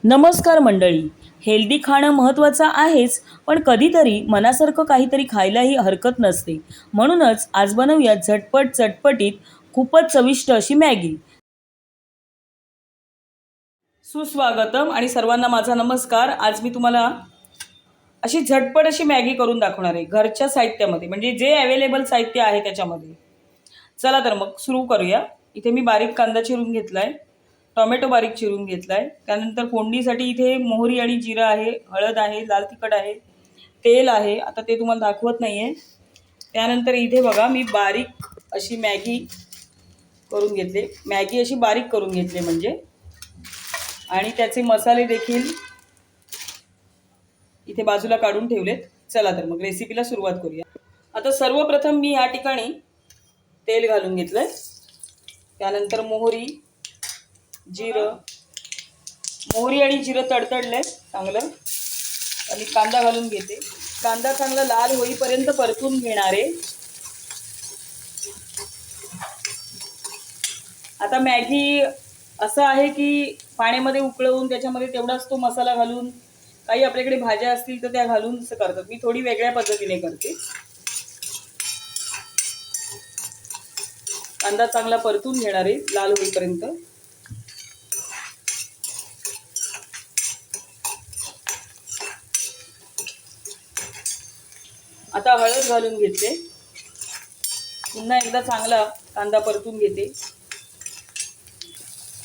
नमस्कार मंडळी. हेल्दी खाणं महत्त्वाचं आहेच, पण कधीतरी मनासारखं काहीतरी खायलाही हरकत नसते. म्हणूनच आज बनवूया झटपट चटपटीत खूपच चविष्ट अशी मॅगी. सुस्वागतम आणि सर्वांना माझा नमस्कार. आज मी तुम्हाला अशी झटपट अशी मॅगी करून दाखवणार आहे घरच्या साहित्यामध्ये, म्हणजे जे अवेलेबल साहित्य आहे त्याच्यामध्ये. चला तर मग सुरू करूया. इथे मी बारीक कांदा चिरून घेतलाय, टोमॅटो बारीक चिरून घेतलाय. त्यानंतर फोडणीसाठी इथे मोहरी आणि जिरं आहे, हळद आहे, लाल तिखट आहे, तेल आहे. आता ते तुम्हाला दाखवत नाहीये. त्यानंतर इथे बघा मी बारीक अशी मॅगी करून घेतले, मॅगी अशी बारीक करून घेतली म्हणजे, आणि त्याचे मसाले देखील इथे बाजूला काढून ठेवलेत. चला तर मग रेसिपीला सुरुवात करूया. आता सर्वप्रथम मी या ठिकाणी तेल घालून घेतलंय. त्यानंतर मोहरी आणि जिरं तडतडलंय चांगलं, आणि कांदा घालून घेते. कांदा चांगला लाल होईपर्यंत परतून घेणारे. आता मॅगी असं आहे की पाण्यामध्ये उकळवून त्याच्यामध्ये तेवढाच तो मसाला घालून, काही आपल्याकडे भाज्या असतील तर त्या घालून असं करतात. मी थोडी वेगळ्या पद्धतीने करते. कांदा चांगला परतून घेणारे लाल होईपर्यंत. आता हळद घालून घेतले. पुन्हा एकदा चांगला कांदा परतून घेते.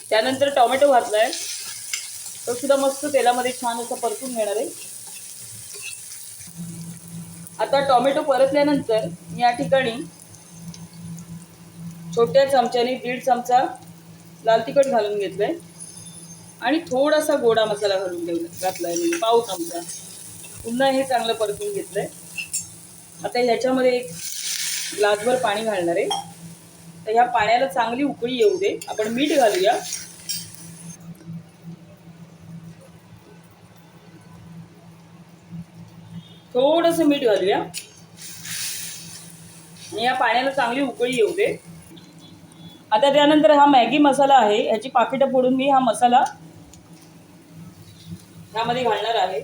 त्यानंतर टोमॅटो घातलाय, तो सुद्धा मस्त तेलामध्ये छान असं परतून घेणार आहे. आता टोमॅटो परतल्यानंतर या ठिकाणी छोट्या चमच्याने 1.5 चमचा लाल तिखट घालून घेतलंय, आणि थोडासा गोडा मसाला घातलाय, म्हणजे पाव चमचा. पुन्हा हे चांगलं परतून घेतलंय. आता ह्याच्यामध्ये 1 ग्लासभर पाणी घालणार आहे. तर ह्या पाण्याला चांगली उकळी येऊ दे. आपण मीठ घालूया. थोडंसं मीठ घालूया, आणि या पाण्याला चांगली उकळी येऊ दे. आता त्यानंतर हा मॅगी मसाला आहे, ह्याची पाकिटं फोडून मी हा मसाला ह्यामध्ये घालणार आहे.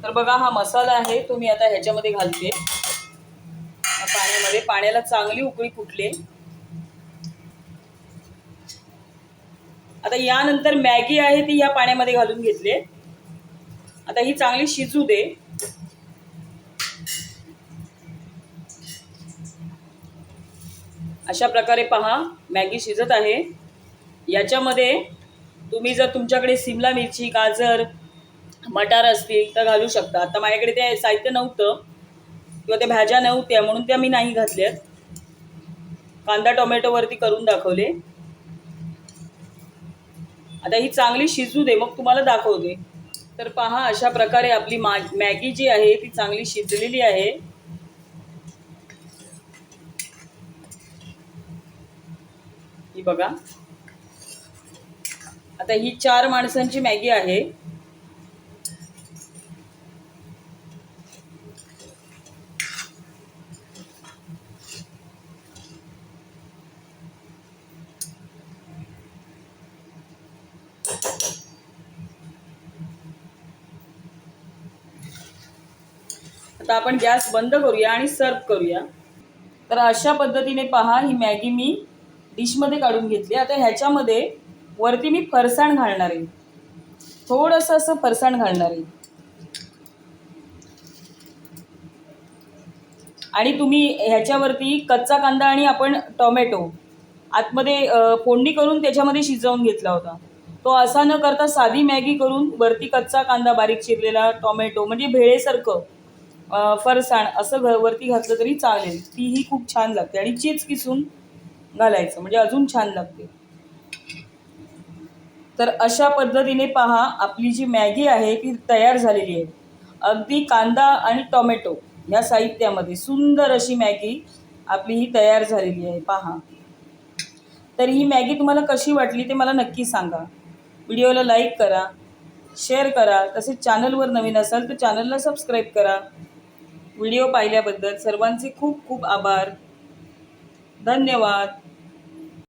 तर बघा हा मसाला आहे तो मी आता ह्याच्यामध्ये घालते. पाण्यामध्ये, पाण्याला चांगली उकळी फुटले. आता यानंतर मॅगी आहे ती या पाण्यामध्ये घालून घेतले. आता ही चांगली शिजू दे. अशा प्रकारे पहा मॅगी शिजत आहे. याच्यामध्ये तुम्ही जर तुमच्याकडे सिमला मिरची, गाजर, मटार असतील तर घालू शकता. आता माझ्याकडे ते साहित्य नव्हतं किंवा त्या भाज्या नव्हत्या म्हणून त्या मी नाही घातल्यात. कांदा टोमॅटोवरती करून दाखवले. आता ही चांगली शिजू दे, मग तुम्हाला दाखवते. तर पहा अशा प्रकारे आपली मॅगी जी आहे ती चांगली शिजलेली आहे. ही बघा. आता ही 4 माणसांची मॅगी आहे. आता आपण गॅस बंद करूया आणि सर्व करूया. तर अशा पद्धतीने पहा ही मॅगी मी डिशमध्ये काढून घेतली. आता ह्याच्यामध्ये वरती मी फरसाण घालणार आहे, थोडंसं असं फरसाण घालणार आहे. आणि तुम्ही ह्याच्यावरती कच्चा कांदा आणि आपण टोमॅटो आतमध्ये फोडणी करून त्याच्यामध्ये शिजवून घेतला होता, तो असा न करता साधी मॅगी करून वरती कच्चा कांदा बारीक चिरलेला, टोमॅटो म्हणजे भेळेसारखं फरसाण असं वरती घातलं तरी चालेल. तीही खूप छान लागते. आणि चीज किसून घालायचं म्हणजे अजून छान लागते. तर अशा पद्धतीने पहा आपली जी मॅगी आहे ती तयार झालेली आहे. अगदी कांदा आणि टोमॅटो या साहित्यामध्ये सुंदर अशी मॅगी आपली ही तयार झालेली आहे पहा. तर ही मॅगी तुम्हाला कशी वाटली ते मला नक्की सांगा. व्हिडिओला लाईक करा, शेअर करा. तसेच चॅनलवर नवीन असाल तर चॅनलला सबस्क्राईब करा. व्हिडिओ पाहिल्याबद्दल सर्वांचे खूप खूप आभार. धन्यवाद.